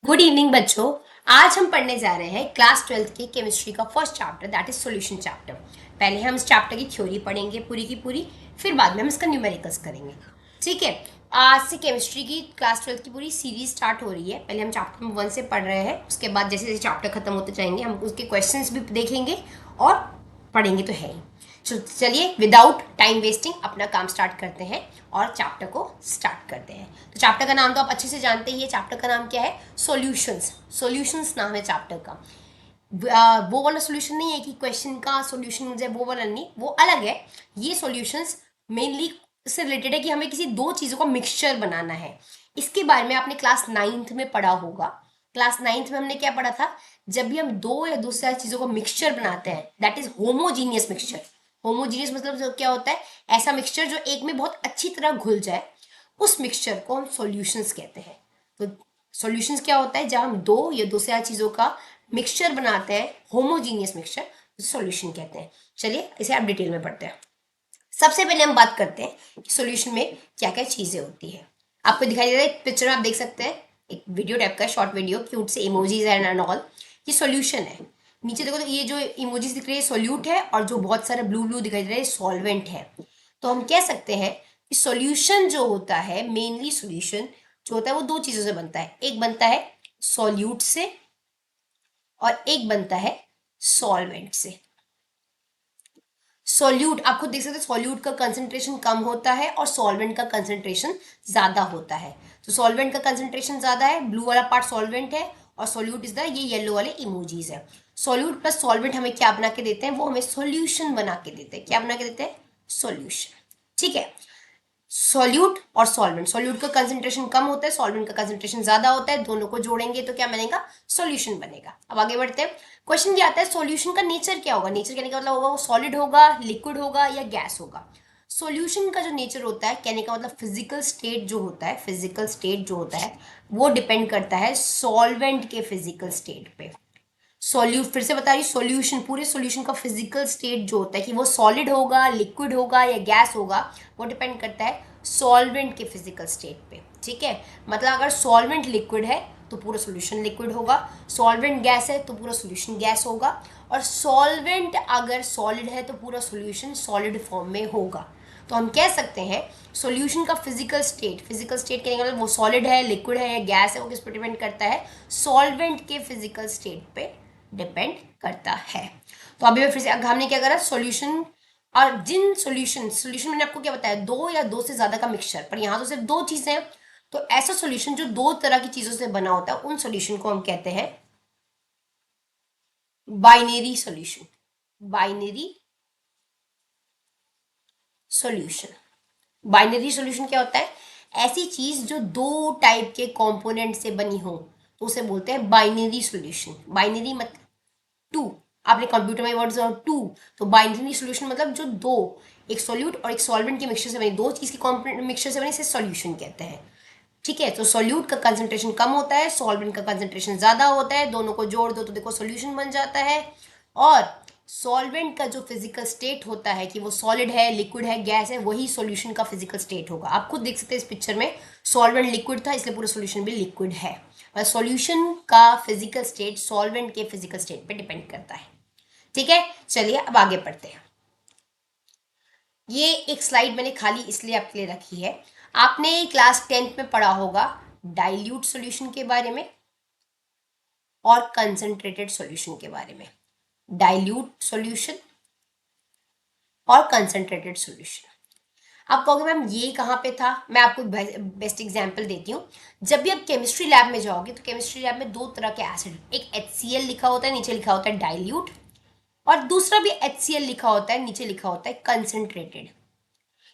Good evening बच्चों। आज हम पढ़ने जा रहे हैं क्लास 12th के केमिस्ट्री का first chapter, that is solution chapter. पहले हम इस चैप्टर की थ्योरी पढ़ेंगे पूरी की पूरी, फिर बाद में हम इसका न्यूमेरिकल्स करेंगे। ठीक है, आज से केमिस्ट्री की क्लास 12th की पूरी सीरीज स्टार्ट हो रही है। पहले हम चैप्टर नंबर 1 से पढ़ रहे हैं, उसके बाद जैसे जैसे चैप्टर खत्म होते जाएंगे हम उसके क्वेश्चंस भी देखेंगे और पढ़ेंगे तो है ही। चलिए विदाउट टाइम वेस्टिंग अपना काम स्टार्ट करते हैं और चैप्टर को स्टार्ट करते हैं। तो चैप्टर का नाम तो आप अच्छे से जानते ही है। चैप्टर का नाम क्या है? सॉल्यूशंस। सॉल्यूशंस नाम है चैप्टर का। वो वाला सॉल्यूशन नहीं है कि क्वेश्चन का सॉल्यूशन मुझे, वो वाला नहीं, वो अलग है। ये सॉल्यूशंस मेनली इससे रिलेटेड है कि हमें किसी दो चीज़ों का मिक्सचर बनाना है। इसके बारे में आपने क्लास 9th में पढ़ा होगा। क्लास 9th में हमने क्या पढ़ा था? जब भी हम दो या दो से ज्यादा चीज़ों का मिक्सचर बनाते हैं, that is homogeneous mixture. Homogeneous मतलब क्या होता है? ऐसा मिक्सचर जो एक में बहुत अच्छी तरह घुल जाए, उस मिक्सचर को हम सॉल्यूशंस कहते हैं। तो सॉल्यूशंस क्या होता है? जब हम दो या दो से ज्यादा चीज़ों का मिक्सचर बनाते हैं, होमोजीनियस मिक्सचर, सॉल्यूशन कहते हैं। चलिए इसे आप डिटेल में पढ़ते हैं। सबसे पहले हम बात करते हैं कि सॉल्यूशन में क्या क्या चीज़ें होती है। आपको दिखाई दे रहा है पिक्चर में, आप देख सकते हैं एक वीडियो टाइप का शॉर्ट वीडियो, क्यूट से इमोजीज एंड ऑल। ये सॉल्यूशन है। नीचे देखो तो ये जो इमोजीज दिख रही है सोल्यूट है, और जो बहुत सारे ब्लू ब्लू दिखाई दे रहा है सॉल्वेंट है। तो हम कह सकते हैं कि सॉल्यूशन जो होता है, मेनली सॉल्यूशन जो होता है वो दो चीज़ों से बनता है। एक बनता है सॉल्यूट से और एक बनता है सॉल्वेंट से। सॉल्यूट आप खुद देख सकते हैं, सॉल्यूट का कंसंट्रेशन कम होता है और सॉल्वेंट का कंसंट्रेशन ज्यादा होता है। तो सॉल्वेंट का कंसंट्रेशन ज्यादा है, ब्लू वाला पार्ट सॉल्वेंट है, और सॉल्यूट इज द ये येलो वाले इमोजीज है। सॉल्यूट प्लस सॉल्वेंट हमें क्या बना के देते हैं? वो हमें सॉल्यूशन बना के देते हैं। क्या बना के देते हैं? सॉल्यूशन। ठीक है, सॉल्यूट और सॉल्वेंट, सॉल्यूट का कंसंट्रेशन कम होता है, सॉल्वेंट का कंसंट्रेशन ज्यादा होता है, दोनों को जोड़ेंगे तो क्या बनेगा? सॉल्यूशन बनेगा। अब आगे बढ़ते हैं। क्वेश्चन क्या आता है? सॉल्यूशन का नेचर क्या होगा? नेचर कहने का मतलब होगा वो सॉलिड होगा, लिक्विड होगा या गैस होगा। सॉल्यूशन का जो नेचर होता है, कहने का मतलब फिजिकल स्टेट जो होता है, फिजिकल स्टेट जो होता है वो डिपेंड करता है सॉल्वेंट के फिजिकल स्टेट पे। सॉल्यूट, फिर से बता रही, सॉल्यूशन, पूरे सॉल्यूशन का फिजिकल स्टेट जो होता है कि वो सॉलिड होगा, लिक्विड होगा या गैस होगा, वो डिपेंड करता है सॉल्वेंट के फिजिकल स्टेट पे। ठीक है, मतलब अगर सॉल्वेंट लिक्विड है तो पूरा सॉल्यूशन लिक्विड होगा, सॉल्वेंट गैस है तो पूरा सॉल्यूशन गैस होगा, और सॉल्वेंट अगर सॉलिड है तो पूरा सॉल्यूशन सॉलिड फॉर्म में होगा। तो हम कह सकते हैं सॉल्यूशन का फिजिकल स्टेट, फिजिकल स्टेट कहने का मतलब वो सॉलिड है, लिक्विड है या गैस है, वो किस पर डिपेंड करता है? सॉल्वेंट के फिजिकल स्टेट पे डिपेंड करता है। तो अभी मैं फिर से, हमने क्या करा? सॉल्यूशन, और जिन सॉल्यूशन, सॉल्यूशन मैंने आपको क्या बताया? दो या दो से ज्यादा का मिक्सचर, पर यहाँ तो सिर्फ दो चीजें हैं। तो ऐसा सॉल्यूशन जो दो तरह की चीजों से बना होता है, उन सॉल्यूशन को हम कहते हैं binary solution. Binary solution. Binary solution क्या होता है? ऐसी चीज जो दो टाइप के कंपोनेंट से बनी हो, तो उसे बोलते हैं बाइनरी सॉल्यूशन। बाइनरी मतलब टू, आपने कंप्यूटर में वर्ड्स टू, तो बाइनरी सॉल्यूशन मतलब जो दो, एक सॉल्यूट और एक सॉल्वेंट के मिक्सचर से बनी, दो चीज के मिक्सचर से बनी, इसे सॉल्यूशन कहते हैं। ठीक है, तो सॉल्यूट का कंसंट्रेशन कम होता है, सॉल्वेंट का कंसंट्रेशन ज्यादा होता है, दोनों को जोड़ दो तो देखो सॉल्यूशन बन जाता है। और सॉल्वेंट का जो फिजिकल स्टेट होता है कि वो सॉलिड है, लिक्विड है, गैस है, वही सॉल्यूशन का फिजिकल स्टेट होगा। आप खुद देख सकते हैं इस पिक्चर में, सॉल्वेंट लिक्विड था इसलिए पूरा सॉल्यूशन भी लिक्विड है। और सॉल्यूशन का फिजिकल स्टेट सॉल्वेंट के फिजिकल स्टेट पे डिपेंड करता है। ठीक है, चलिए अब आगे बढ़ते हैं। ये एक स्लाइड मैंने खाली इसलिए आपके लिए रखी है। आपने क्लास 10th में पढ़ा होगा डाइल्यूट सॉल्यूशन के बारे में और कंसंट्रेटेड सॉल्यूशन के बारे में। डाइल्यूट सॉल्यूशन और कंसंट्रेटेड सॉल्यूशन। आप कहोगे मैम ये कहाँ पे था? मैं आपको बेस्ट एग्जांपल देती हूँ। जब भी आप केमिस्ट्री लैब में जाओगे तो केमिस्ट्री लैब में दो तरह के एसिड, एक HCl लिखा होता है, नीचे लिखा होता है डाइल्यूट, और दूसरा भी HCl लिखा होता है, नीचे लिखा होता है कंसंट्रेटेड।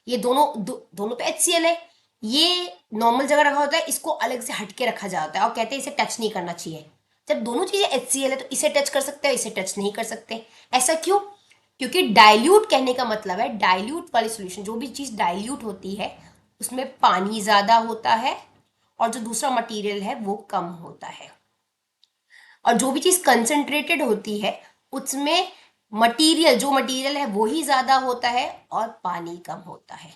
ये दोनों तो HCl है। ये नॉर्मल जगह रखा होता है, इसको अलग से हटके रखा जाता है और कहते हैं इसे टच नहीं करना चाहिए। जब दोनों चीजें HCl है तो इसे टच कर सकते हैं, इसे टच नहीं कर सकते। ऐसा क्यों? क्योंकि डाइल्यूट कहने का मतलब है, डाइल्यूट वाली सोल्यूशन, जो भी चीज डाइल्यूट होती है उसमें पानी ज्यादा होता है और जो दूसरा मटेरियल है वो कम होता है। और जो भी चीज कंसंट्रेटेड होती है उसमें मटेरियल, जो मटेरियल है वो ही ज्यादा होता है और पानी कम होता है।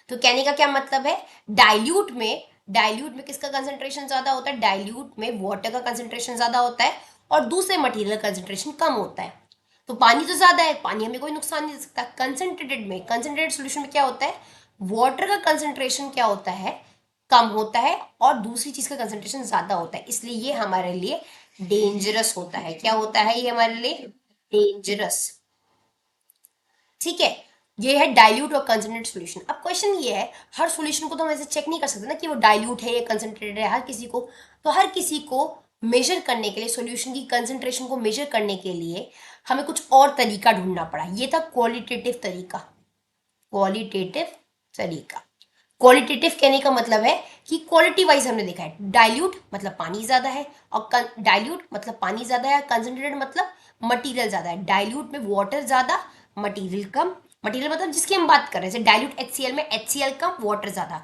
तो कहने का क्या मतलब है? डाइल्यूट में डाइल्यूट में किसका कंसंट्रेशन ज्यादा होता है? डाइल्यूट में वाटर का कंसंट्रेशन ज्यादा होता है और दूसरे मटेरियल का कंसंट्रेशन कम होता है। तो पानी तो ज्यादा है, पानी हमें कोई नुकसान नहीं दे सकता। कंसंट्रेटेड सोल्यूशन में क्या होता है? वाटर का कंसंट्रेशन क्या होता है? कम होता है और दूसरी चीज का कंसंट्रेशन ज्यादा होता है, इसलिए ये हमारे लिए डेंजरस होता है। क्या होता है ये हमारे लिए? डेंजरस। ठीक है, ये है डाइल्यूट और कंसंट्रेटेड सॉल्यूशन। अब क्वेश्चन ये है, हर सॉल्यूशन को तो हम ऐसे चेक नहीं कर सकते ना कि वो डाइल्यूट है या कंसंट्रेटेड है। हर किसी को मेजर करने के लिए, सॉल्यूशन की कंसंट्रेशन को मेजर करने के लिए हमें कुछ और तरीका ढूंढना पड़ा। ये था क्वालिटेटिव तरीका। क्वालिटेटिव तरीका, क्वालिटेटिव कहने का मतलब है कि क्वालिटी वाइज हमने देखा है। डाइल्यूट मतलब पानी ज्यादा है, और डाइल्यूट मतलब पानी ज्यादा है, कंसंट्रेटेड मतलब मटेरियल ज्यादा है। डाइल्यूट में वाटर ज्यादा, मटेरियल कम। मटेरियल मतलब जिसकी हम बात कर रहे हैं, जैसे डाइल्यूट HCl में HCl कम, वाटर ज्यादा।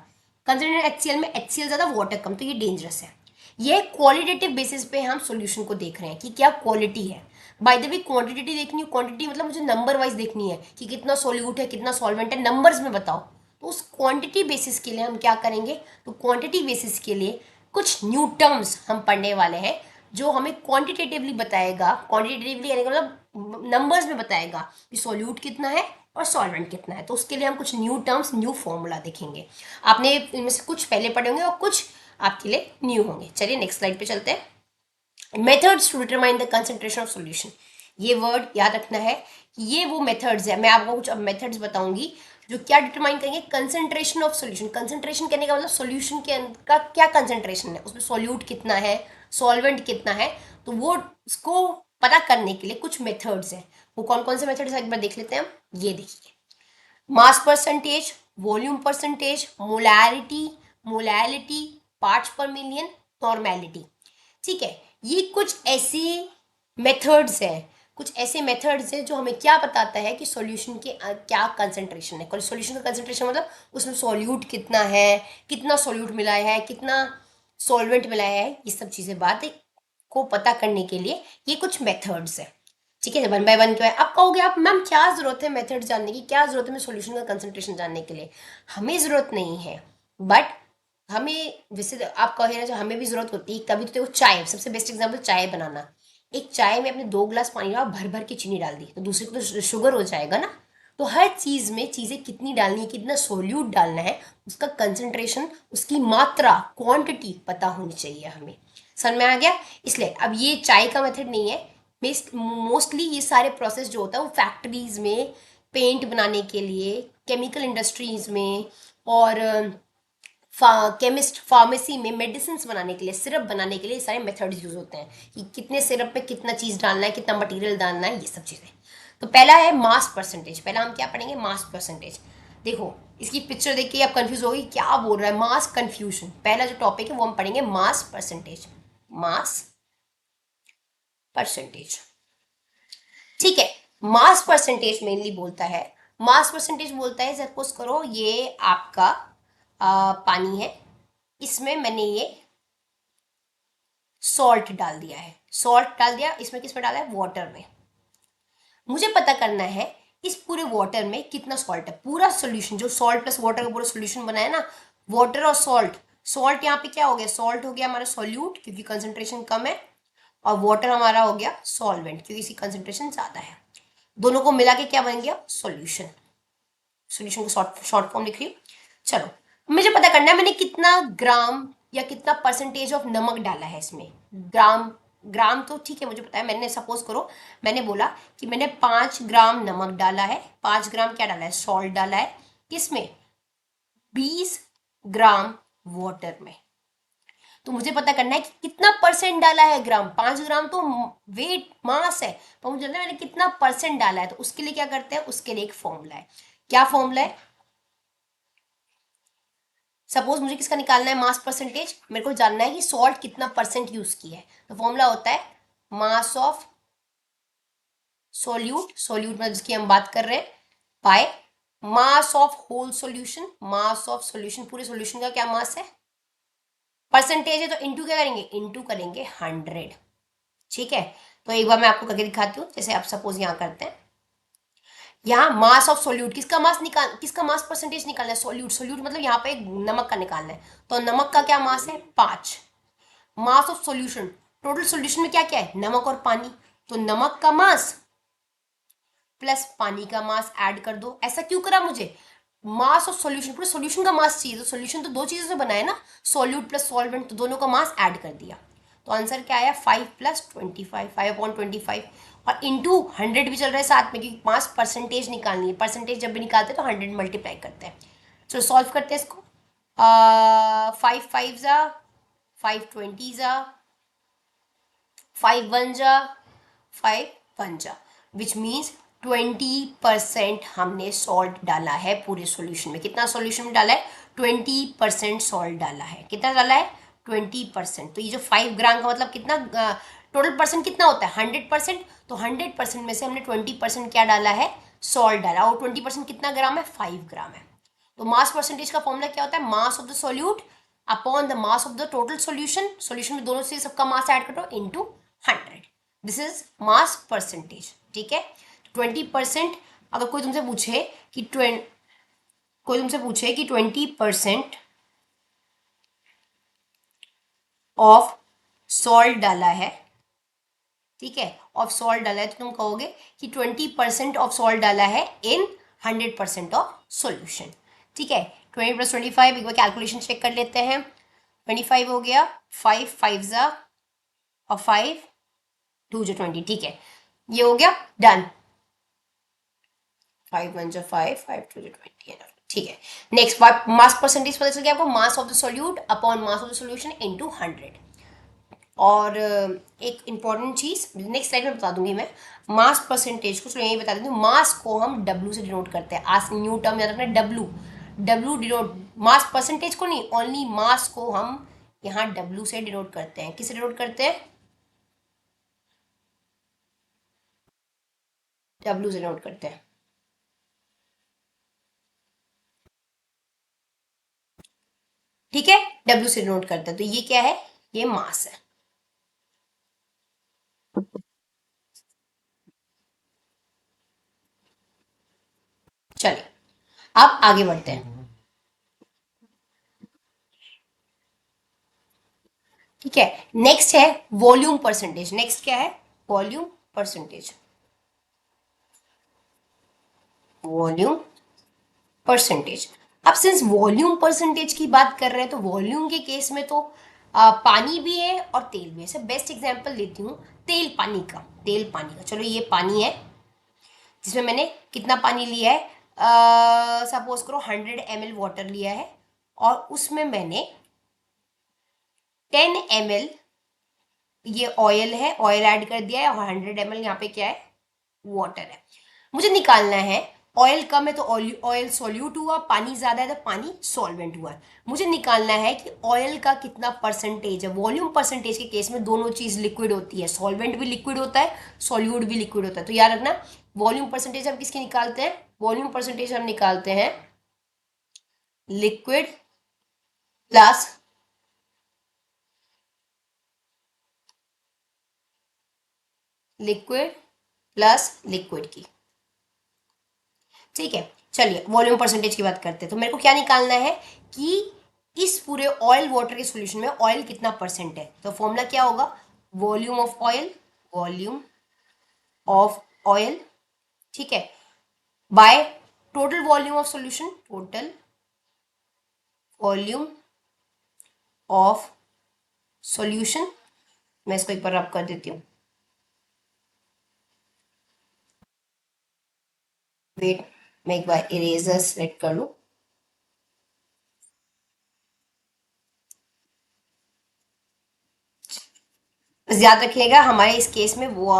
कंसंट्रेटेड HCl में HCl ज्यादा, वाटर कम, तो ये डेंजरस है। ये क्वालिटेटिव बेसिस पे हम सॉल्यूशन को देख रहे हैं कि क्या क्वालिटी है। बाय द वे क्वांटिटी देखनी है, क्वांटिटी मतलब मुझे नंबर वाइज देखनी है कि कितना सॉल्यूट है, कितना सॉल्वेंट है, नंबर्स में बताओ। तो उस क्वांटिटी बेसिस के लिए हम क्या करेंगे? तो क्वांटिटी बेसिस के लिए कुछ न्यू टर्म्स हम पढ़ने वाले हैं जो हमें क्वांटिटेटिवली बताएगा। क्वांटिटेटिवली यानी मतलब नंबर्स में बताएगा कि सॉल्यूट कितना है और सॉल्वेंट कितना है। तो उसके लिए हम कुछ न्यू टर्म्स, न्यू फॉर्मूला देखेंगे। आपने इनमें से कुछ पहले पढ़े होंगे और कुछ आपके लिए न्यू होंगे। चलिए नेक्स्ट स्लाइड पे चलते हैं। Methods to determine the concentration of solution. ये वर्ड याद रखना है कि ये वो मेथड्स है। मैं आपको कुछ अब मेथड्स बताऊंगी जो क्या डिटरमाइन करेंगे कंसंट्रेशन ऑफ सॉल्यूशन। कंसंट्रेशन कहने का मतलब सॉल्यूशन के अंदर का क्या कंसंट्रेशन है, उसमें सॉल्यूट कितना है, सॉल्वेंट कितना है। तो वो उसको पता करने के लिए कुछ मेथड्स हैं। वो कौन कौन से मेथड्स एक बार देख लेते हैं हम। ये देखिए, mass percentage, volume percentage, molarity, molality, parts पर मिलियन, नॉर्मेलिटी। ठीक है, ये कुछ ऐसे मेथड्स हैं, कुछ ऐसे मेथड्स हैं जो हमें क्या बताता है कि सॉल्यूशन के क्या कंसंट्रेशन है। सॉल्यूशन का कंसंट्रेशन मतलब उसमें सॉल्यूट कितना है, कितना सॉल्यूट मिलाया है, कितना सॉल्वेंट मिलाया है, ये सब चीजें बात को पता करने के लिए ये कुछ मेथड्स है। ठीक है, वन बाय वन क्यों है। अब कहोगे आप मैम क्या जरूरत है मेथड जानने की, क्या जरूरत है मैं सॉल्यूशन का कंसंट्रेशन जानने के लिए? हमें जरूरत नहीं है, बट हमें वैसे तो आप कहे ना, जो हमें भी जरूरत होती है कभी। तो देखो चाय, सबसे बेस्ट एग्जांपल चाय बनाना। एक चाय में आपने 2 गिलास पानी डाला, भर भर के चीनी डाल दी, तो दूसरे को तो शुगर हो जाएगा ना। तो हर चीज में चीजें कितनी डालनी है, कितना सोल्यूट डालना है, उसका कंसंट्रेशन, उसकी मात्रा, क्वांटिटी पता होनी चाहिए हमें। समझ में आ गया? इसलिए अब ये चाय का मेथड नहीं है। मोस्टली ये सारे प्रोसेस जो होता है वो फैक्ट्रीज में पेंट बनाने के लिए, केमिकल इंडस्ट्रीज में, और केमिस्ट फार्मेसी में मेडिसिन बनाने के लिए, सिरप बनाने के लिए सारे मेथड्स यूज होते हैं कि कितने सिरप में कितना चीज डालना है, कितना मटेरियल डालना है, ये सब चीजें। तो पहला है मास परसेंटेज। पहला हम क्या पढ़ेंगे? Mass percentage. देखो इसकी पिक्चर देख के आप कंफ्यूज होगी क्या बोल रहा है, मास कंफ्यूजन। पहला जो टॉपिक है वो हम पढ़ेंगे मास परसेंटेज। मास परसेंटेज, ठीक है। मास परसेंटेज मेनली बोलता है, मास परसेंटेज बोलता है, सपोज करो ये आपका पानी है, इसमें मैंने ये सॉल्ट डाल दिया है। सॉल्ट डाल दिया, इसमें किस में डाला है? वाटर में। मुझे पता करना है इस पूरे वाटर में कितना सॉल्ट है। पूरा सोल्यूशन जो सॉल्ट प्लस वाटर का पूरा सोल्यूशन बनाया ना, वाटर और सॉल्ट। सॉल्ट यहाँ पे क्या हो गया? सॉल्ट हो गया हमारा सॉल्यूट क्योंकि कंसंट्रेशन कम है, और वाटर हमारा हो गया सॉल्वेंट क्योंकि इसकी कंसंट्रेशन ज्यादा है। दोनों को मिला के क्या बन गया? सॉल्यूशन। सॉल्यूशन को शॉर्ट फॉर्म लिख रही हूँ। चलो, मुझे पता करना है मैंने कितना ग्राम या कितना परसेंटेज ऑफ नमक डाला है इसमें। ग्राम, ग्राम तो ठीक है मुझे पता है। मैंने सपोज करो, मैंने बोला कि मैंने 5 ग्राम नमक डाला है, 5 ग्राम क्या डाला है? सॉल्ट डाला है। किसमें? 20 ग्राम वाटर में। तो मुझे पता करना है कि कितना परसेंट डाला है ग्राम। 5 ग्राम तो वेट मास है, तो मुझे जानना है मैंने कितना परसेंट डाला है। तो उसके लिए क्या करते हैं? उसके लिए एक फॉर्मूला है। क्या फॉर्मूला है? सपोज मुझे किसका निकालना है? Mass percentage. मेरे को जानना है कि सॉल्ट कितना परसेंट यूज किया है। तो फॉर्मूला होता है मास ऑफ सोल्यूट, सोल्यूट में जिसकी हम बात कर रहे हैं, by mass of whole solution. Mass of solution, पूरे सोल्यूशन का क्या मास है? परसेंटेज है तो इंटू क्या करेंगे? इंटू करेंगे 100। ठीक है, तो एक बार मैं आपको करके दिखाती हूँ। जैसे आप सपोज यहाँ करते हैं, यहाँ मास ऑफ सोल्यूट, किसका मास परसेंटेज निकालना है, सोल्यूट, सोल्यूट मतलब यहाँ पे नमक का निकालना है, तो नमक का क्या मास है 5। Mass of solution, total solution में क्या क्या है, नमक और पानी, तो नमक का मास प्लस पानी का मास ऐड कर दो। ऐसा क्यों करा मुझे, मास ऑफ सॉल्यूशन, पूरे सॉल्यूशन का मास चाहिए, तो सॉल्यूशन तो दो चीजों से बना है ना, सॉल्यूट प्लस सॉल्वेंट, तो दोनों का मास ऐड कर दिया। तो आंसर क्या आया 5 प्लस 25, 5/25, और इंटू 100 भी चल रहा है साथ में, क्योंकि मास परसेंटेज निकालनी है, परसेंटेज जब भी निकालते हैं तो 100 मल्टीप्लाई करते हैं। चलो सॉल्व करते हैं इसको। 5 5 जा 5 20 जा 5 1 जा 5 1 जा, विच मीन्स 20% हमने सॉल्ट डाला है पूरे सॉल्यूशन में। कितना सॉल्यूशन में डाला है, 20% सॉल्ट डाला है। कितना डाला है 20%। तो ये जो 5 ग्राम का मतलब कितना, टोटल परसेंट कितना होता है 100%, तो 100% में से हमने 20% क्या डाला है, सॉल्ट डाला, और 20% कितना ग्राम है 5 ग्राम है। तो मास परसेंटेज का फॉर्मूला क्या होता है, mass of the solute upon the mass of the total solution, solution में दोनों से सबका मास ऐड करो into 100, this is mass percentage. ठीक है, 20%, अगर कोई तुमसे पूछे कि 20% ऑफ सॉल्ट डाला है, ठीक है, ऑफ सॉल्ट डाला है, तो तुम कहोगे कि 20% ऑफ सॉल्ट डाला है इन 100% ऑफ सॉल्यूशन। ठीक है, 20 + 25, एक बार कैलकुलेशन चेक कर लेते हैं। 25 हो गया, 5 5 ज़ा और 5 2 जो 20, ठीक है, ये हो गया डन। 5 1 जो 5 5 2 जो 20, ठीक है। नेक्स्ट मास परसेंटेज पता चल गया आपको, mass of the solute upon mass of the solution into 100। और एक इंपॉर्टेंट चीज नेक्स्ट स्लाइड में बता दूंगी मैं, मास परसेंटेज को, चलो यही बता देती हूँ, मास को हम डब्ल्यू से डिनोट करते हैं। आज न्यू टर्म याद रखना, W, W denote, mass percentage को नहीं, ओनली मास को हम यहाँ डब्ल्यू से डिनोट करते हैं। किसे डिनोट करते हैं, डब्ल्यू से डिनोट करते हैं। ठीक है, डब्ल्यू से डिनोट करते हैं, तो ये क्या है, ये मास है। चलिए अब आगे बढ़ते हैं। ठीक है, नेक्स्ट है वॉल्यूम परसेंटेज। नेक्स्ट क्या है, वॉल्यूम परसेंटेज, वॉल्यूम परसेंटेज। अब सिंस वॉल्यूम परसेंटेज की बात कर रहे हैं, तो वॉल्यूम के केस में तो पानी भी है और तेल भी है। सब बेस्ट एग्जांपल लेती हूँ तेल पानी का, तेल पानी का। चलो ये पानी है जिसमें मैंने कितना पानी लिया है, सपोज करो 100 ml वाटर लिया है, और उसमें मैंने 10 ml ये ऑयल है, ऑयल ऐड कर दिया है, और 100 ml यहाँ पे क्या है, वाटर है। मुझे निकालना है ऑयल कम है तो ऑयल सॉल्यूट हुआ, पानी ज्यादा है तो पानी सॉल्वेंट हुआ। मुझे निकालना है कि ऑयल का कितना परसेंटेज है। वॉल्यूम परसेंटेज के केस में दोनों चीज लिक्विड होती है, सॉल्वेंट भी लिक्विड होता है, सॉल्यूट भी लिक्विड होता है। तो याद रखना, वॉल्यूम परसेंटेज हम किसकी निकालते हैं, वॉल्यूम परसेंटेज हम निकालते हैं liquid plus liquid plus liquid की। ठीक है, चलिए वॉल्यूम परसेंटेज की बात करते हैं। तो मेरे को क्या निकालना है कि इस पूरे ऑयल वाटर के सॉल्यूशन में ऑयल कितना परसेंट है। तो फॉर्मूला क्या होगा, volume of oil, volume of oil, ठीक है, by total volume of solution, total volume of solution. मैं इसको एक बार रब कर देती हूँ, वेट, मैं एक बार इरेजर सेलेक्ट कर लूँ। याद रखिएगा हमारे इस केस में वो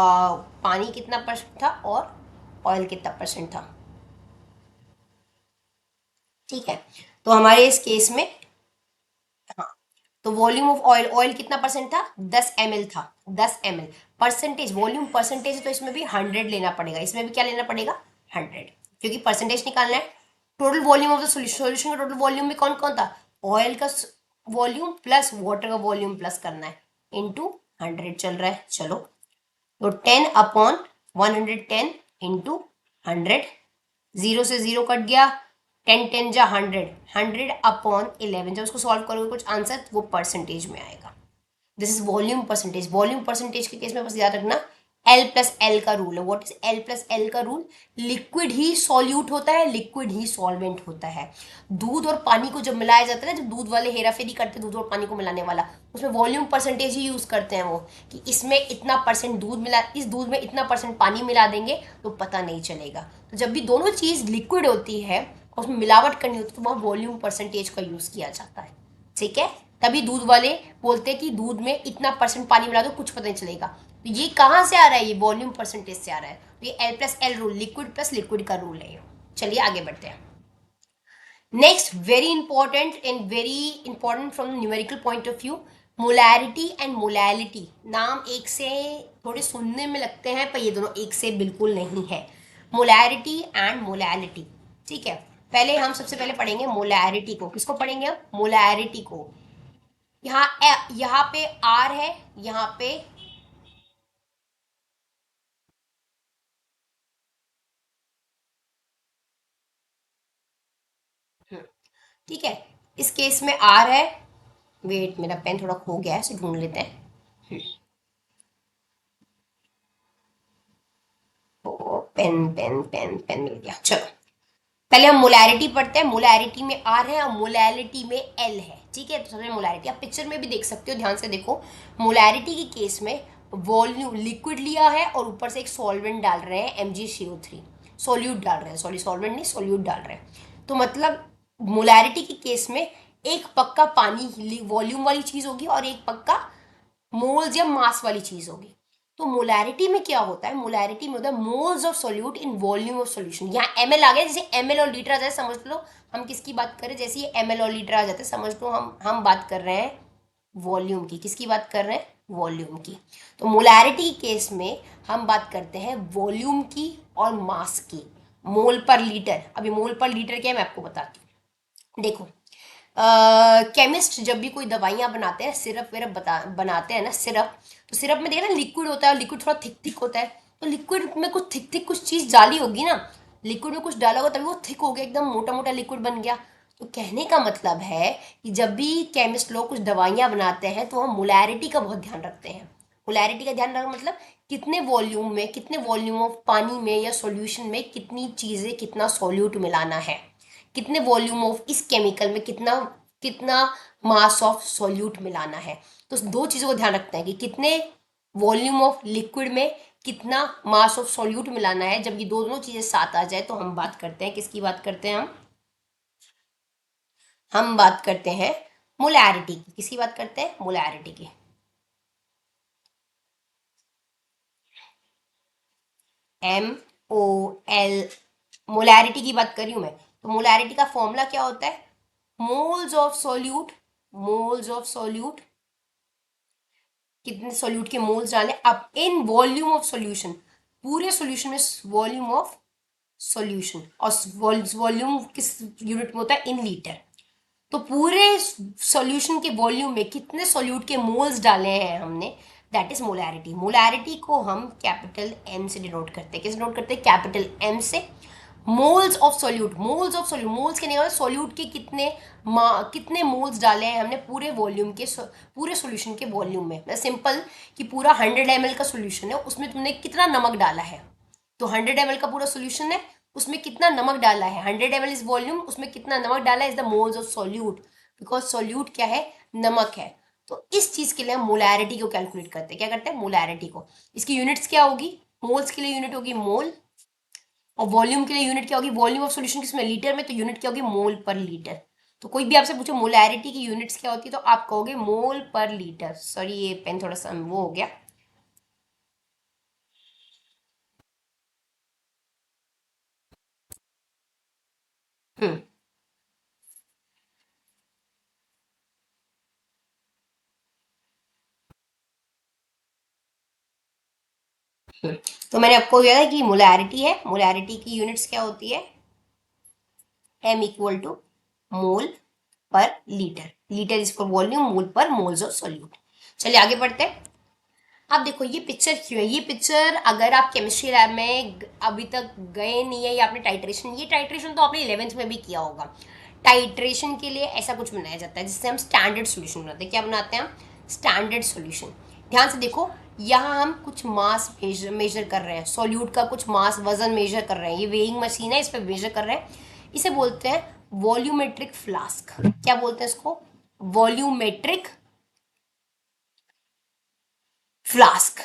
पानी कितना परसेंट था और ऑयल कितना परसेंट था। ठीक है, तो हमारे इस केस में, हाँ, तो वॉल्यूम ऑफ ऑयल, ऑयल कितना परसेंट था 10 ml था, 10 ml परसेंटेज, वॉल्यूम परसेंटेज है तो इसमें भी 100 लेना पड़ेगा, इसमें भी क्या लेना पड़ेगा 100, क्योंकि परसेंटेज निकालना है। Total volume of the solution का टोटल वॉल्यूम में कौन कौन था, ऑयल का वॉल्यूम प्लस वाटर का वॉल्यूम प्लस करना है, इंटू 100 चल रहा है। चलो, तो 10/110 इंटू 100 0 से 0 कट गया, 10 10 जा 100, 100/11। जब उसको सॉल्व करोगे कुछ आंसर, वो परसेंटेज में आएगा। This is volume percentage. Volume percentage के केस में बस याद रखना एल प्लस एल का रूल है। What is L plus L का रूल? लिक्विड ही सॉल्यूट होता है, लिक्विड ही सॉल्वेंट होता है। दूध और पानी को जब मिलाया जाता है ना, जब दूध वाले हेरा फेरी करते हैं दूध और पानी को मिलाने वाला, उसमें वॉल्यूम परसेंटेज ही यूज करते हैं वो, कि इसमें इतना परसेंट दूध मिला, इस दूध में इतना परसेंट पानी मिला देंगे तो पता नहीं चलेगा। तो जब भी दोनों चीज लिक्विड होती है और उसमें मिलावट करनी होती है तो वहां वॉल्यूम परसेंटेज का यूज किया जाता है। ठीक है, तभी दूध वाले बोलते हैं कि दूध में इतना परसेंट पानी मिला दो, कुछ पता नहीं चलेगा। तो ये कहाँ से आ रहा है? ये वॉल्यूम परसेंटेज से आ रहा है। तो ये L plus L rule, liquid plus liquid का रूल है। चलिए आगे बढ़ते हैं। Next, very important and very important from numerical point of view, molarity and molality. नाम एक से थोड़े सुनने में लगते हैं पर ये दोनों एक से बिल्कुल नहीं है। Molarity and molality. ठीक है, पहले हम सबसे पहले पढ़ेंगे मोलैरिटी को। किसको पढ़ेंगे हम? मोलैरिटी को। यहाँ पे आर है, यहाँ पे ठीक है, इस केस में आर है। वेट, मेरा पेन थोड़ा खो गया है, इसे ढूंढ लेते हैं। ओ, पेन पेन पेन पेन मिल गया। चलो, पहले हम मोलैरिटी पढ़ते हैं। मोलैरिटी में आर है और मोलैलिटी में एल है। ठीक है, तो सबसे मोलैरिटी आप पिक्चर में भी देख सकते हो, ध्यान से देखो। मोलैरिटी के केस में वॉल्यूम लिक्विड लिया है और ऊपर से एक सॉल्वेंट डाल रहे हैं, MgCO3 सॉल्यूट डाल रहे हैं, सॉरी सॉल्वेंट नहीं सॉल्यूट डाल रहे हैं। तो मतलब मोलैरिटी के केस में एक पक्का पानी वॉल्यूम वाली चीज होगी और एक पक्का मोल्स या मास वाली चीज होगी। तो मोलैरिटी में क्या होता है? मोलैरिटी में होता है moles of solute in volume of solution. यहाँ एमएल आ गया, जैसे एमएल और लीटर आ जाए समझ लो हम किसकी बात कर रहे हैं। जैसे ये एमएल और लीटर आ जाते हैं समझ लो हम बात कर रहे हैं वॉल्यूम की। किसकी बात कर रहे हैं? वॉल्यूम की। तो मोलैरिटी के केस में हम बात करते हैं वॉल्यूम की और मास की। मोल पर लीटर, अभी मोल पर लीटर क्या है मैं आपको बताती हूँ। देखो, केमिस्ट जब भी कोई दवाइयाँ बनाते हैं, सिरप विरप बनाते हैं ना, सिरप, तो सिरप में देखना लिक्विड होता है और लिक्विड थोड़ा थिक थिक होता है। तो लिक्विड में कुछ थिक थिक कुछ चीज़ डाली होगी ना, लिक्विड में कुछ डाला होगा तभी वो थिक हो गया, एकदम मोटा मोटा लिक्विड बन गया। तो कहने का मतलब है कि जब भी केमिस्ट लोग कुछ दवाइयाँ बनाते हैं तो हम मोलैरिटी का बहुत ध्यान रखते हैं। मोलैरिटी का ध्यान रखना मतलब कितने वॉल्यूम में, कितने वॉल्यूम ऑफ पानी में या सॉल्यूशन में कितनी चीज़ें, कितना सॉल्यूट मिलाना है, कितने वॉल्यूम ऑफ इस केमिकल में कितना कितना मास ऑफ सॉल्यूट मिलाना है। तो दो चीज़ों को ध्यान रखते हैं कि कितने वॉल्यूम ऑफ लिक्विड में कितना मास ऑफ सॉल्यूट मिलाना है। जब ये दोनों चीज़ें साथ आ जाए तो हम बात करते हैं, किसकी बात करते हैं? हम बात करते हैं मोलैरिटी की। किसकी बात करते हैं? मोलैरिटी की। MOL, मोलैरिटी की बात कर रही हूं मैं। तो मोलैरिटी का फॉर्मूला क्या होता है? Moles of solute, moles of solute, कितने सॉल्यूट के मोल्स डालें अब इन वॉल्यूम ऑफ सॉल्यूशन, पूरे सॉल्यूशन में वॉल्यूम ऑफ सॉल्यूशन, और वॉल्यूम किस यूनिट में होता है? In litre. तो पूरे सॉल्यूशन के वॉल्यूम में कितने सॉल्यूट के मोल्स डाले हैं हमने, दैट इज मोलैरिटी। मोलैरिटी को हम कैपिटल एम से डिनोट करते हैं। किस डिनोट करते हैं? कैपिटल एम से। Moles of solute, moles of solute, moles के नहीं, सॉल्यूट के कितने कितने मोल्स डाले हैं हमने पूरे वॉल्यूम के, पूरे सॉल्यूशन के वॉल्यूम में। सिंपल कि पूरा 100 ml का सॉल्यूशन है, उसमें तुमने कितना नमक डाला है। तो 100 ml का पूरा सॉल्यूशन है, उसमें कितना नमक डाला है, 100 ml इज वॉल्यूम, उसमें कितना नमक डाला है is the moles of solute, because solute क्या है? नमक है। तो इस चीज के लिए हम मोलैरिटी को कैलकुलेट करते हैं। क्या करते हैं? मोलैरिटी को। इसकी यूनिट्स क्या होगी? मोल्स के लिए यूनिट होगी मोल, और वॉल्यूम के लिए यूनिट क्या होगी? वॉल्यूम ऑफ सॉल्यूशन किसमें? लीटर में, तो यूनिट क्या होगी? मोल पर लीटर। तो कोई भी आपसे पूछे मोलैरिटी की यूनिट्स क्या होती है तो आप कहोगे मोल पर लीटर। सॉरी, ये पेन थोड़ा सा वो हो गया। हम्म तो मैंने आपको दिया था कि मोलैरिटी है, मोलैरिटी की यूनिट्स क्या होती है? M equal to mole per litre. Litre is for volume, mole per moles of solute. चलिए आगे बढ़ते हैं। अब देखो ये पिक्चर क्यों है, ये पिक्चर अगर आप केमिस्ट्री लैब में अभी तक गए नहीं है या आपने टाइट्रेशन, ये टाइट्रेशन तो आपने 11th में भी किया होगा। टाइट्रेशन के लिए ऐसा कुछ बनाया जाता है जिससे हम स्टैंडर्ड सॉल्यूशन बनाते हैं। क्या बनाते हैं हम? Standard solution. ध्यान से देखो, यहाँ हम कुछ मास मेजर कर रहे हैं, सॉल्यूट का कुछ मास वजन मेजर कर रहे हैं, ये वेइंग मशीन है, इस पर मेजर कर रहे हैं। इसे बोलते हैं वॉल्यूमेट्रिक फ्लास्क। क्या बोलते हैं इसको? Volumetric flask.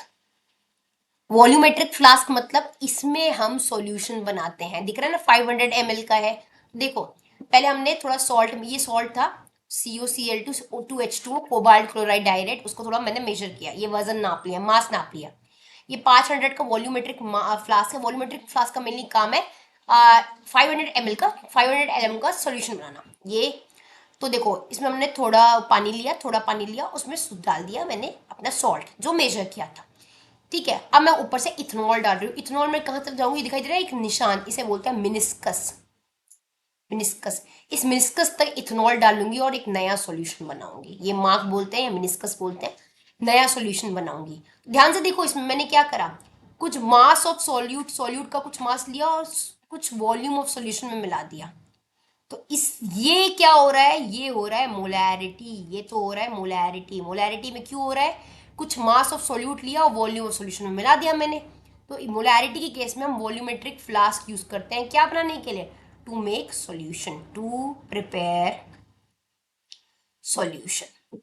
वॉल्यूमेट्रिक फ्लास्क मतलब इसमें हम सॉल्यूशन बनाते हैं। दिख रहा है ना, 500 ml का है। देखो, पहले हमने थोड़ा सॉल्ट, ये सॉल्ट था COCl2 2H2 cobalt chloride direct, उसको थोड़ा मैंने मेजर किया, ये वजन नाप लिया, मास नाप लिया। ये 500 का वॉल्यूमेट्रिक फ्लास्क है। वॉल्यूमेट्रिक फ्लास्क का मेनली काम है 500 ml का सॉल्यूशन बनाना। ये तो देखो, इसमें हमने थोड़ा पानी लिया, उसमें डाल दिया मैंने अपना सॉल्ट जो मेजर किया था। ठीक है, अब मैं ऊपर से इथेनॉल डाल रही हूँ। इथेनॉल में कहाँ तक जाऊंगी, दिखाई दे रहा है एक निशान, इसे बोलते हैं मिनिस्कस। मिनिस्कस, इस मिनिस्कस तक इथेनॉल डालूंगी और एक नया सॉल्यूशन बनाऊंगी। ये मार्क बोलते हैं या मिनिस्कस बोलते हैं। नया सॉल्यूशन बनाऊंगी। ध्यान से देखो, इसमें मैंने क्या करा, कुछ मास ऑफ सॉल्यूट, सॉल्यूट का कुछ मास लिया और कुछ वॉल्यूम ऑफ सॉल्यूशन में मिला दिया। तो इस ये क्या हो रहा है, ये हो रहा है मोलैरिटी। ये तो हो रहा है मोलैरिटी। मोलैरिटी में क्यों हो रहा है? कुछ मास ऑफ सॉल्यूट लिया और वॉल्यूम ऑफ सॉल्यूशन में मिला दिया मैंने। तो मोलैरिटी के केस में हम वॉल्यूमेट्रिक फ्लास्क यूज करते हैं, क्या बनाने के लिए? To make solution, to prepare solution.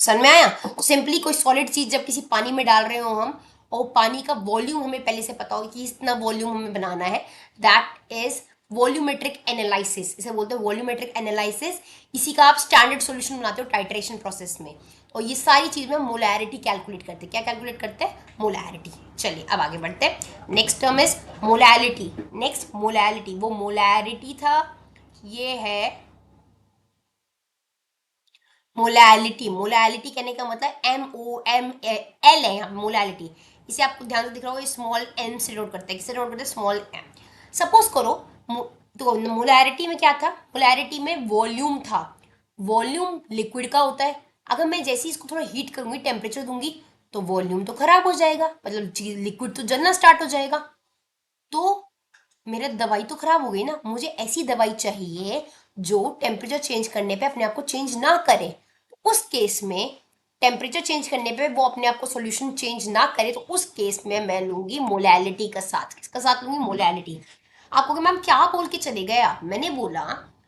समझ में आया? तो सिंपली कोई सॉलिड चीज जब किसी पानी में डाल रहे हो हम, और पानी का वॉल्यूम हमें पहले से पता हो कि इतना वॉल्यूम हमें बनाना है, दैट इज वॉल्यूमेट्रिक एनालिसिस। इसे बोलते हैं वॉल्यूमेट्रिक एनालिसिस। इसी का आप स्टैंडर्ड सॉल्यूशन बनाते हो टाइट्रेशन प्रोसेस में। और ये सारी चीज में मोलैरिटी कैलकुलेट करते हैं। क्या कैलकुलेट करते हैं? मोलैरिटी। चलिए अब आगे बढ़ते हैं। Next term is molality. Next molality, वो मोलैरिटी था, ये है मोलैलिटी। मोलैलिटी कहने का मतलब MOML है यहाँ मोलैलिटी। इसे आपको ध्यान से दिख रहा होगा, स्मॉल m से नोट करते हैं। किससे नोट करते हैं? Small m। सपोज करो तो मोलैरिटी में क्या था? मोलैरिटी में वॉल्यूम था। वॉल्यूम लिक्विड का होता है। अगर मैं जैसे ही इसको थोड़ा हीट करूंगी, टेम्परेचर दूंगी, तो वॉल्यूम तो खराब हो जाएगा, मतलब लिक्विड तो जलना स्टार्ट हो जाएगा। तो मेरा दवाई तो खराब हो गई ना। मुझे ऐसी दवाई चाहिए जो टेम्परेचर चेंज करने पे अपने आप को चेंज ना करे। तो उस केस में टेम्परेचर चेंज करने पे वो अपने आप को सॉल्यूशन चेंज ना करे, तो उस केस में मैं लूंगी मोलैलिटी का साथ। किसका साथ लूंगी? मोलैलिटी। आपको मैम क्या बोल के चले गए आप? मैंने बोला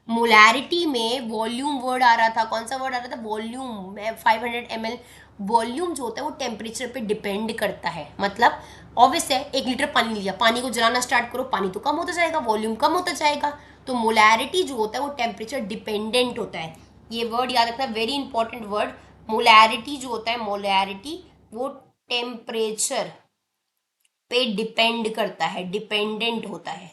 मोलैरिटी में वॉल्यूम वर्ड आ रहा था। कौन सा वर्ड आ रहा था? वॉल्यूम। 500 ml वॉल्यूम जो होता है वो टेम्परेचर पे डिपेंड करता है। मतलब ऑब्वियस है, 1 लीटर पानी लिया, पानी को जलाना स्टार्ट करो, पानी तो कम होता जाएगा, वॉल्यूम कम होता जाएगा। तो मोलैरिटी जो होता है वो टेम्परेचर डिपेंडेंट होता है। ये वर्ड याद रखना, वेरी इंपॉर्टेंट वर्ड। मोलैरिटी जो होता है, मोलैरिटी वो टेम्परेचर पे डिपेंड करता है, डिपेंडेंट होता है।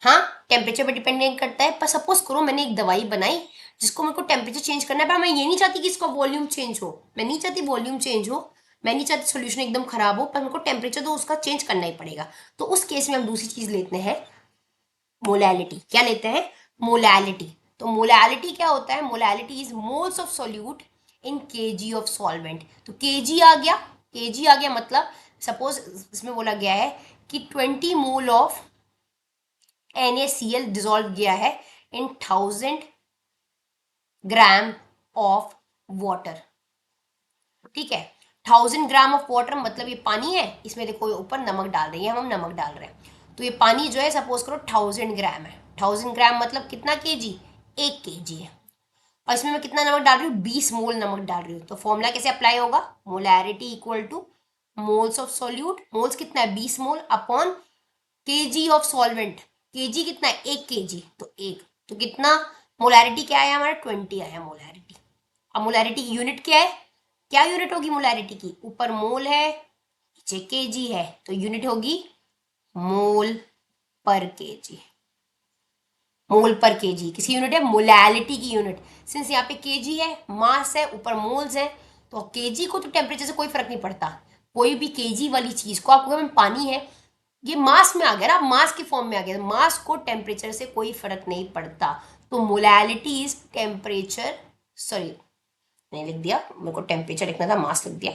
हाँ, टेम्परेचर पे डिपेंडेंट करता है। पर सपोज करो मैंने एक दवाई बनाई जिसको मेरे को टेम्परेचर चेंज करना है, पर मैं ये नहीं चाहती कि इसका वॉल्यूम चेंज हो। मैं नहीं चाहती वॉल्यूम चेंज हो, मैं नहीं चाहती सोल्यूशन एकदम खराब हो, पर मेरे को टेम्परेचर तो उसका चेंज करना ही पड़ेगा। तो उस केस में हम दूसरी चीज लेते हैं, मोलैलिटी। क्या लेते हैं? मोलैलिटी। तो मोलैलिटी क्या होता है? Molality is moles of solute in KG of solvent. तो केजी आ गया, केजी आ गया मतलब सपोज इसमें बोला गया है कि 20 मोल ऑफ NaCl डिजोल्व किया है इन 1000 ग्राम ऑफ वाटर। ठीक है, 1000 ग्राम ऑफ वाटर मतलब ये पानी है, इसमें देखो ऊपर नमक डाल रहे हैं, हम नमक डाल रहे हैं। तो ये पानी जो है सपोज करो 1000 ग्राम है। 1000 ग्राम मतलब कितना केजी? 1 केजी है। और इसमें मैं कितना नमक डाल रही हूँ? 20 मोल नमक डाल रही हूँ। तो फॉर्मूला कैसे अप्लाई होगा? Molarity equal two moles of solute. Moles कितना है? 20 mole upon KG of solvent. KG कितना है? 1 केजी। तो एक, तो कितना मोलैरिटी क्या आया हमारा? 20 आया मोलैरिटी। अब मोलैरिटी की यूनिट क्या है? क्या यूनिट होगी मोलैरिटी की? ऊपर मोल है, नीचे केजी है, तो यूनिट होगी मोल पर केजी। मोल पर केजी किसकी यूनिट है? मोलैलिटी की यूनिट। सिंस यहाँ पे केजी है, मास है, ऊपर मोल्स है, तो केजी को तो टेम्परेचर से कोई फर्क नहीं पड़ता। कोई भी केजी वाली चीज को आपको पानी है, ये मास में आ गया ना, मास की फॉर्म में आ गया, मास को टेम्परेचर से कोई फर्क नहीं पड़ता। तो मोलैलिटी इज टेम्परेचर, सॉरी नहीं लिख दिया, मेरे को टेम्परेचर लिखना था, मास लिख दिया।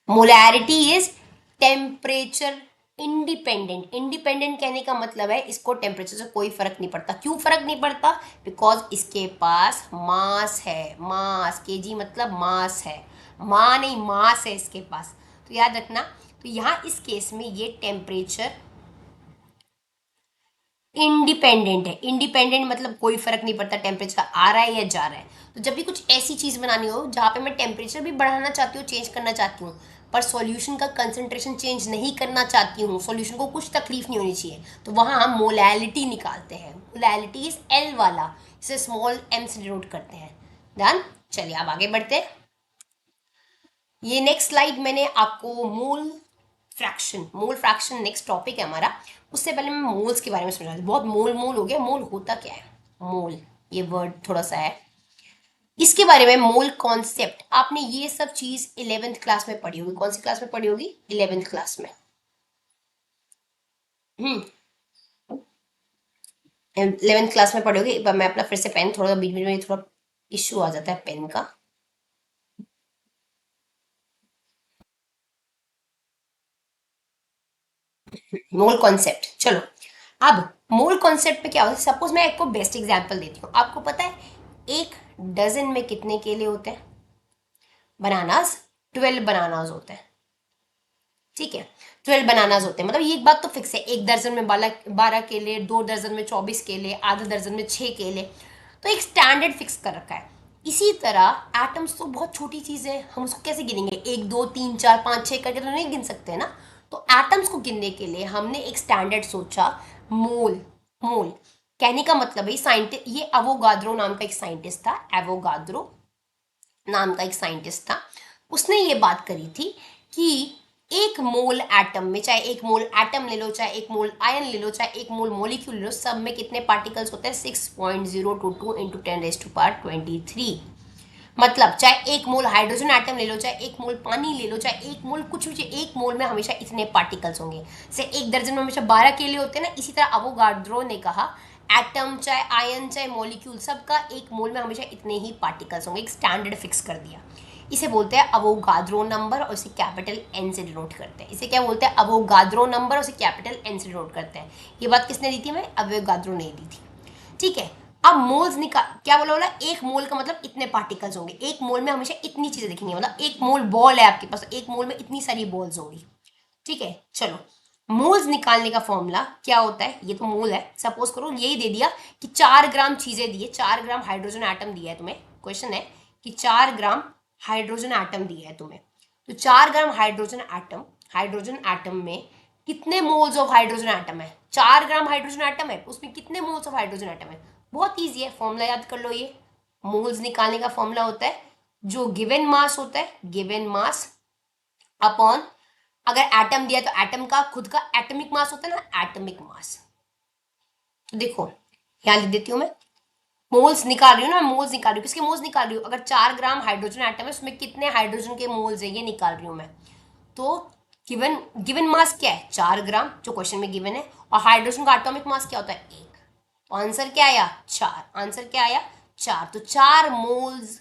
Molarity is temperature independent. Independent कहने का मतलब है इसको टेम्परेचर से कोई फर्क नहीं पड़ता। क्यों फर्क नहीं पड़ता? बिकॉज इसके पास मास है। मास, केजी मतलब मास है, माँ नहीं मास है इसके पास। तो याद रखना। तो यहाँ इस केस में ये टेम्परेचर इंडिपेंडेंट है। इंडिपेंडेंट मतलब कोई फर्क नहीं पड़ता टेम्परेचर आ रहा है या जा रहा है। तो जब भी कुछ ऐसी चीज बनानी हो जहाँ पे मैं टेम्परेचर भी बढ़ाना चाहती हूँ, चेंज करना चाहती हूँ, पर सॉल्यूशन का कंसंट्रेशन चेंज नहीं करना चाहती हूँ, सॉल्यूशन को कुछ तकलीफ नहीं होनी चाहिए, तो वहाँ हम मोलैलिटी निकालते हैं। मोलैलिटी इज एल वाला, इसे स्मॉल एम से डिनोट करते हैं। डन। चलिए अब आगे बढ़ते हैं। ये नेक्स्ट स्लाइड मैंने आपको मोल फ्रैक्शन नेक्स्ट टॉपिक है हमारा। उससे पहले मैं मोल्स के बारे में समझा, बहुत मोल मोल हो गया। मोल होता क्या है? मोल ये वर्ड थोड़ा सा है, इसके बारे में मोल कॉन्सेप्ट आपने ये सब चीज 11th क्लास में पढ़ी होगी। कौन सी क्लास में पढ़ी होगी? 11th क्लास में। 11th क्लास में पढ़ी होगी। एक बार मैं अपना फिर से पेन, थोड़ा बीच बीच में थोड़ा इश्यू आ जाता है पेन का। मोल कॉन्सेप्ट, चलो। अब मोल कॉन्सेप्ट पे क्या होता है? सपोज मैं आपको बेस्ट एग्जांपल देती हूँ। आपको पता है एक डजन में कितने केले होते हैं? बनानास 12 बनानास होते हैं। ठीक है, 12 बनानास होते हैं। मतलब ये एक बात तो फिक्स है, एक दर्जन में 12 केले, 2 दर्जन में 24 केले, आधा दर्जन में 6 केले। तो एक स्टैंडर्ड फिक्स कर रखा है। इसी तरह एटम्स तो बहुत छोटी चीज है, हम उसको कैसे गिनेंगे? 1 2 3 4 5 6 करके तो नहीं गिन सकते ना। तो एटम्स को गिनने के लिए हमने एक स्टैंडर्ड सोचा, मोल। मोल कहने का मतलब है साइंटिस्ट, ये अवोगाद्रो नाम का एक साइंटिस्ट था। एवोगाद्रो नाम का एक साइंटिस्ट था। उसने ये बात करी थी कि एक मोल एटम में, चाहे एक मोल एटम ले लो, चाहे एक मोल आयन ले लो, चाहे एक मोल मॉलिक्यूल ले लो, सब में कितने पार्टिकल्स होते हैं? 6.022 इंटू 10⁻23। मतलब चाहे एक मोल हाइड्रोजन एटम ले लो, चाहे एक मोल पानी ले लो, चाहे एक मोल कुछ भी, एक मोल में हमेशा इतने पार्टिकल्स होंगे। से एक दर्जन में हमेशा 12 केले होते हैं ना, इसी तरह अवोगाड्रो ने कहा एटम चाहे आयन चाहे मॉलिक्यूल, सबका एक मोल में हमेशा इतने ही पार्टिकल्स होंगे। एक स्टैंडर्ड फिक्स कर दिया। इसे बोलते हैं अवोगाद्रो नंबर और इसे कैपिटल एन से डिनोट करते हैं। इसे क्या बोलते हैं? अवोगाद्रो नंबर और इसे कैपिटल एन से डिनोट करते हैं। ये बात किसने दी थी? मैं अवोगाद्रो ने दी थी। ठीक है। अब मोल्स निकाल, क्या बोला? बोला एक मोल का मतलब इतने पार्टिकल्स होंगे। एक मोल में हमेशा इतनी चीजें दिखेंगी। मतलब एक मोल बॉल है आपके पास, एक मोल में इतनी सारी बॉल्स होंगी। ठीक है, चलो। मोल्स निकालने का फॉर्मूला क्या होता है? ये तो मोल है। सपोज करो यही दे दिया कि 4 ग्राम चीजें दी है, 4 ग्राम हाइड्रोजन एटम दिया है तुम्हें। क्वेश्चन है कि 4 ग्राम हाइड्रोजन एटम दिया है तुम्हें। तो 4 ग्राम हाइड्रोजन एटम में कितने मोल्स ऑफ हाइड्रोजन एटम है? 4 ग्राम हाइड्रोजन एटम है, उसमें कितने मोल्स ऑफ हाइड्रोजन एटम है? बहुत ईजी है, फॉर्मूला याद कर लो। ये मोल्स निकालने का फॉर्मूला होता है, जो गिवन मास होता है, गिवन मास अपॉन, अगर एटम दिया तो एटम का खुद का एटॉमिक मास होता है ना, एटॉमिक मास। तो देखो यहां लिख देती हूँ मैं, मोल्स निकाल रही हूँ ना, मोल्स निकाल रही हूँ। किसके मोल्स निकाल रही हूँ? अगर 4 ग्राम हाइड्रोजन एटम है, उसमें कितने हाइड्रोजन के मोल्स है ये निकाल रही हूँ मैं। तो गिवन गिवन मास क्या है? 4 ग्राम, जो क्वेश्चन में गिवन है। और हाइड्रोजन का एटॉमिक मास क्या होता है? 1। तो आंसर क्या आया? 4। आंसर क्या आया? 4। तो 4 मोल्स,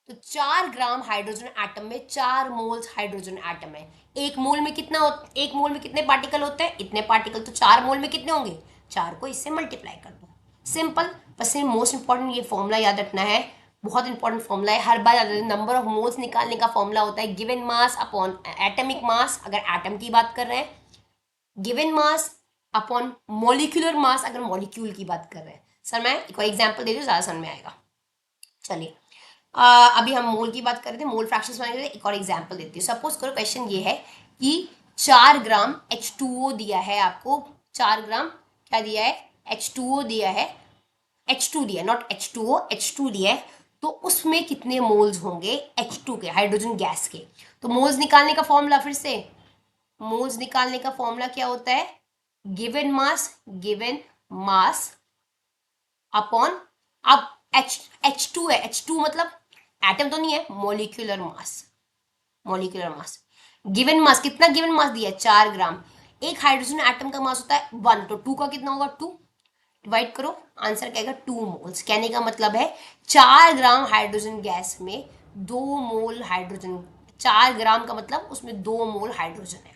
तो 4 ग्राम हाइड्रोजन एटम में 4 मोल्स हाइड्रोजन एटम है। एक मोल में कितना एक मोल में कितने पार्टिकल होते हैं? इतने पार्टिकल। तो 4 मोल में कितने होंगे? 4 को इससे मल्टीप्लाई कर दो। सिंपल। बस ये मोस्ट इंपॉर्टेंट ये फॉर्मूला याद रखना है, बहुत इंपॉर्टेंट फॉर्मूला है। हर बार याद रखना, नंबर ऑफ मोल्स निकालने का फॉर्मूला होता है given mass upon atomic mass, अगर एटम की बात कर रहे हैं। Given mass upon molecular mass, अगर मॉलिक्यूल की बात कर रहे हैं। सर मैं एक और एग्जांपल दे दूं, ज़्यादा समझ में आएगा। चलिए, अभी हम मोल की बात कर रहे थे, मोल फ्रैक्शंस बनाने के लिए एक और एग्जांपल देती हूँ। सपोज करो क्वेश्चन ये है कि 4 ग्राम H2O दिया है आपको। 4 ग्राम क्या दिया है? H2O दिया है। H2 दिया, नॉट H2O, H2 दिया है। तो उसमें कितने मोल्स होंगे H2 के, हाइड्रोजन गैस के? तो मोल्स निकालने का फॉर्मूला फिर से, मोल्स निकालने का फॉर्मूला क्या होता है? गिवन मास अपॉन, अब H2 है, H2 मतलब एटम तो नहीं है, molecular mass. Molecular mass, given mass कितना? गिवन मास दिया है 4 ग्राम। एक हाइड्रोजन एटम का मास होता है 1, तो 2 का कितना होगा? 2। डिवाइड करो, आंसर क्या आएगा? 2 मोल्स। कहने का मतलब है 4 ग्राम हाइड्रोजन गैस में 2 मोल हाइड्रोजन, 4 ग्राम का मतलब उसमें 2 मोल हाइड्रोजन है।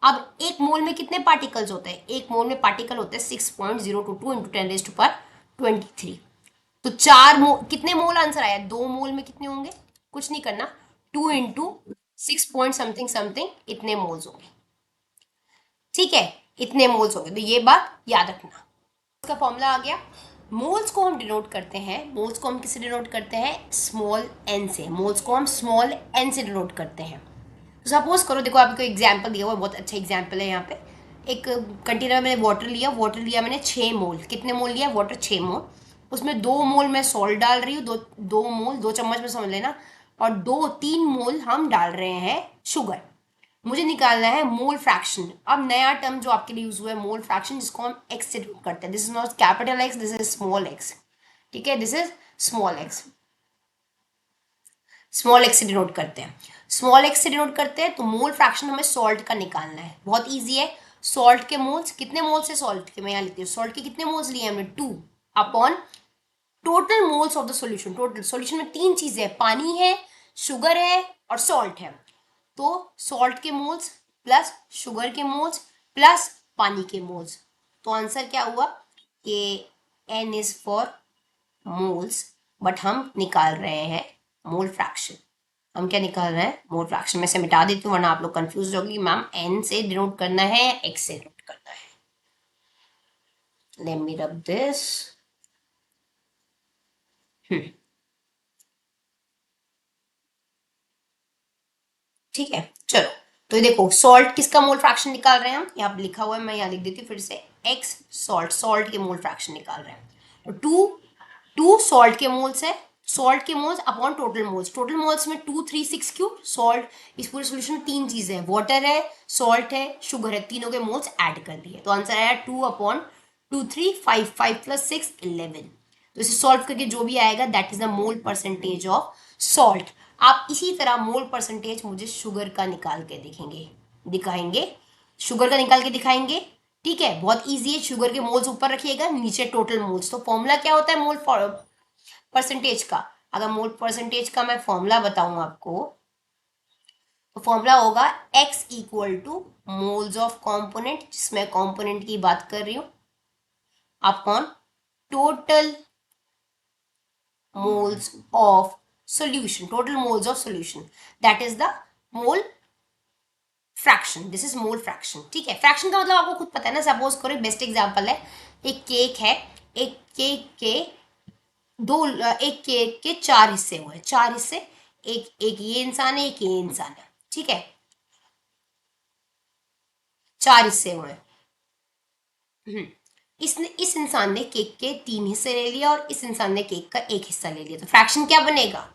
अब एक मोल में कितने पार्टिकल्स होते हैं? एक मोल में पार्टिकल होते हैं 6.022 इंटू 10⁻23। तो 4 मोल कितने मोल आंसर आया? 2 मोल में कितने होंगे? कुछ नहीं करना, 2 इंटू 6 पॉइंट समथिंग समथिंग इतने मोल्स होंगे। ठीक है, इतने मोल्स होंगे, तो ये बात याद रखना। इसका फॉर्मूला आ गया। मोल्स को हम डिनोट करते हैं, मोल्स को हम किससे डिनोट करते हैं? स्मॉल एन से। मोल्स को हम स्मॉल एन से डिनोट करते हैं। तो सपोज करो, देखो आपको एग्जाम्पल दिया हुआ, बहुत अच्छा एग्जाम्पल है यहाँ पे। एक कंटेनर में मैंने वाटर लिया मैंने 6 मोल। कितने मोल लिया? वाटर 6 मोल। उसमें 2 मोल मैं सॉल्ट डाल रही हूँ, दो मोल, 2 चम्मच में समझ लेना, और 2-3 मोल हम डाल रहे हैं शुगर। मुझे निकालना है मोल फ्रैक्शन। अब नया टर्म जो आपके लिए यूज हुआ है, मोल फ्रैक्शन, जिसको हम एक्स से डिनोट करते हैं। This is not capital x, this is small x. ठीक है, this is small x. Small x से डिनोट करते हैं। स्मॉल एक्स से डिनोट करते हैं, तो मोल फ्रैक्शन हमें सॉल्ट का निकालना है। बहुत इजी है। सॉल्ट के मोल्स, कितने मोल्स है सॉल्ट के? मैं यहाँ लिखती हूँ, सॉल्ट के कितने मोल्स लिए हमने? 2 upon total moles of the solution. Total solution में 3 चीजें हैं, पानी है, शुगर है और सॉल्ट है। तो सॉल्ट के मोल्स प्लस शुगर के मोल्स प्लस पानी के मोल्स, तो आंसर क्या हुआ? कि N is for moles, but हम निकाल रहे हैं मोल फ्रैक्शन। हम क्या निकाल रहे हैं? Mole fraction. में से मिटा देती हूँ वरना आप लोग कंफ्यूज होगी, मैम एन से डिनोट करना है या एक्स से डिनोट करना है। Let me rub this. ठीक है, चलो। तो ये देखो, सॉल्ट किसका मोल फ्रैक्शन निकाल रहे हैं हम? यहाँ पे लिखा हुआ है, मैं यहाँ लिख देती हूँ फिर से। एक्स सॉल्ट, सॉल्ट के मोल फ्रैक्शन निकाल रहे हैं। तो टू सॉल्ट के मोल्स है, सॉल्ट के moles upon total moles. Total moles में 2 3 6 क्यूब सॉल्ट। इस पूरे सोल्यूशन में 3 चीजें हैं, वाटर है, सॉल्ट है, शुगर है, तीनों के मोल्स ऐड कर दिए, तो आंसर आया 2/2 3 5 5 + 6 11। तो इसे सॉल्व करके जो भी आएगा that is the mole percentage of salt. आप इसी तरह मोल परसेंटेज मुझे शुगर का निकाल के दिखाएंगे, शुगर का निकाल के दिखाएंगे। ठीक है, बहुत इजी है। शुगर के मोल्स ऊपर रखिएगा, नीचे टोटल मोल्स। तो फॉर्मूला क्या होता है मोल परसेंटेज का? अगर मोल परसेंटेज का मैं फॉर्मूला बताऊं आपको, तो फॉर्मूला होगा x equal two moles of component, जिसमें कॉम्पोनेंट की बात कर रही हूं, upon total moles of solution, total moles of solution, that is the mole fraction. This is mole fraction. ठीक है, फ्रैक्शन का मतलब आपको खुद पता है ना। सपोज करो, बेस्ट एग्जांपल है, एक केक है, एक केक के एक केक के 4 हिस्से हुए, 4 हिस्से, एक ये इंसान है, एक ये इंसान है। ठीक है, 4 हिस्से हुए। इसने इस इंसान ने केक के 3 हिस्से ले लिया और इस इंसान ने केक का 1 हिस्सा ले लिया, तो फ्रैक्शन क्या बनेगा?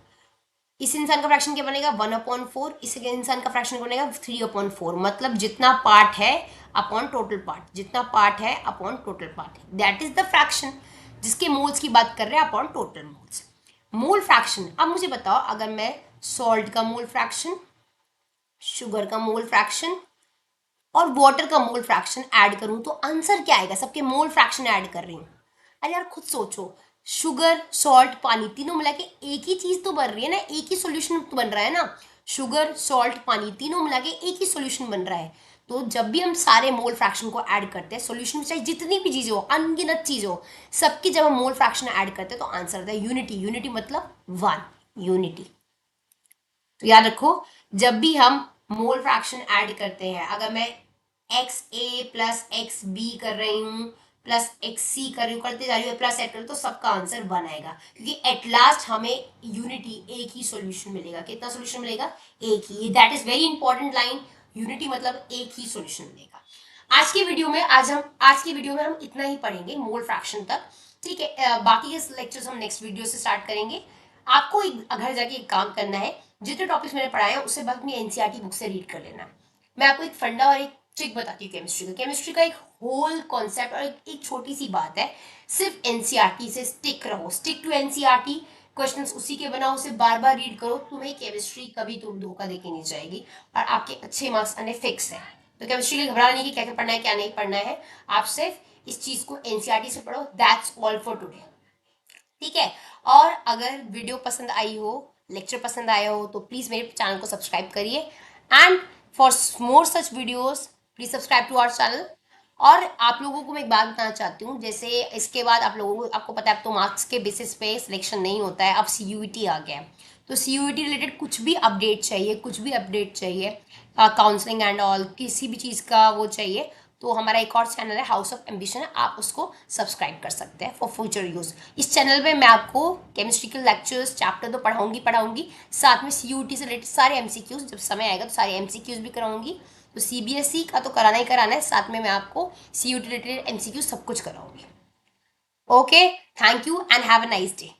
इस इंसान का फ्रैक्शन क्या बनेगा? 1/4। इस इंसान का फ्रैक्शन बनेगा 3/4। मतलब जितना पार्ट है अपॉन टोटल पार्ट, जितना पार्ट है upon total part, that is the fraction. जिसके मोल्स की बात कर रहे हैं upon total moles. Mole fraction. अब मुझे बताओ, अगर मैं सॉल्ट का मोल फ्रैक्शन, शुगर का मोल फ्रैक्शन और वाटर का मोल फ्रैक्शन ऐड करूं, तो आंसर क्या आएगा? सबके मोल फ्रैक्शन ऐड कर रही हूं। अरे यार खुद सोचो, शुगर, सॉल्ट, पानी, तीनों मिला के एक ही चीज तो बन रही है ना, एक ही सॉल्यूशन तो बन रहा है ना। शुगर, सॉल्ट, पानी तीनों मिला के एक ही सॉल्यूशन बन रहा है। तो जब भी हम सारे मोल फ्रैक्शन को ऐड करते हैं, सॉल्यूशन में चाहे जितनी भी चीजें हो, अनगिनत चीजें हो, सबकी जब हम मोल फ्रैक्शन ऐड करते हैं तो आंसर आता है यूनिटी। यूनिटी मतलब 1, यूनिटी। तो याद रखो, जब भी हम मोल फ्रैक्शन ऐड करते हैं, अगर मैं एक्स ए प्लस एक्स बी कर रही हूँ प्लस एक्स सी कर रही हूँ, करते जा रही हूँ, प्लस एड कर, तो सबका आंसर 1 आएगा, क्योंकि एट लास्ट हमें यूनिटी, एक ही सॉल्यूशन मिलेगा। कितना सॉल्यूशन मिलेगा? एक ही। That is very important line. Unity मतलब एक ही सॉल्यूशन मिलेगा। आज की वीडियो में हम इतना ही पढ़ेंगे, मोल फ्रैक्शन तक। ठीक है, बाकी के लेक्चर्स हम नेक्स्ट वीडियो से स्टार्ट करेंगे। आपको घर जाके एक काम करना है, जितने टॉपिक्स मैंने पढ़ाए हैं उससे बाद में एनसीईआरटी बुक से रीड कर लेना। मैं आपको एक फंडा और एक ट्रिक बताती हूँ केमिस्ट्री का एक होल कॉन्सेप्ट और एक छोटी सी बात है। सिर्फ एनसीईआरटी से स्टिक रहो, स्टिक टू एनसीईआरटी, क्वेश्चंस उसी के बनाओ, उसे बार बार रीड करो, तुम्हें केमिस्ट्री कभी तुम धोखा देके नहीं जाएगी और आपके अच्छे मार्क्स आने फिक्स है। तो केमिस्ट्री के घबराना नहीं कि क्या क्या पढ़ना है क्या नहीं पढ़ना है, आप सिर्फ इस चीज को एनसीईआरटी से पढ़ो। That's all for today. ठीक है, और अगर वीडियो पसंद आई हो लेक्चर पसंद आया हो तो प्लीज़ मेरे चैनल को सब्सक्राइब करिए, and for more such videos please subscribe to our channel. और आप लोगों को मैं एक बात बताना चाहती हूँ, जैसे इसके बाद आप लोगों को, आपको पता है अब तो मार्क्स के बेसिस पे सिलेक्शन नहीं होता है, अब CUET आ गया है। तो CUET रिलेटेड कुछ भी अपडेट चाहिए, कुछ भी अपडेट चाहिए, काउंसलिंग एंड ऑल, किसी भी चीज़ का वो चाहिए, तो हमारा एक और चैनल है हाउस ऑफ एम्बिशन है, आप उसको सब्सक्राइब कर सकते हैं फॉर फ्यूचर यूज़। इस चैनल पे मैं आपको केमिस्ट्री के लेक्चर्स चैप्टर तो पढ़ाऊंगी, साथ में CUET से रिलेटेड सारे MCQs, जब समय आएगा तो सारे MCQs भी कराऊंगी। तो CBSE का तो कराना ही कराना है, साथ में मैं आपको CUET रिलेटेड MCQ सब कुछ कराऊंगी। Okay, thank you and have a nice day.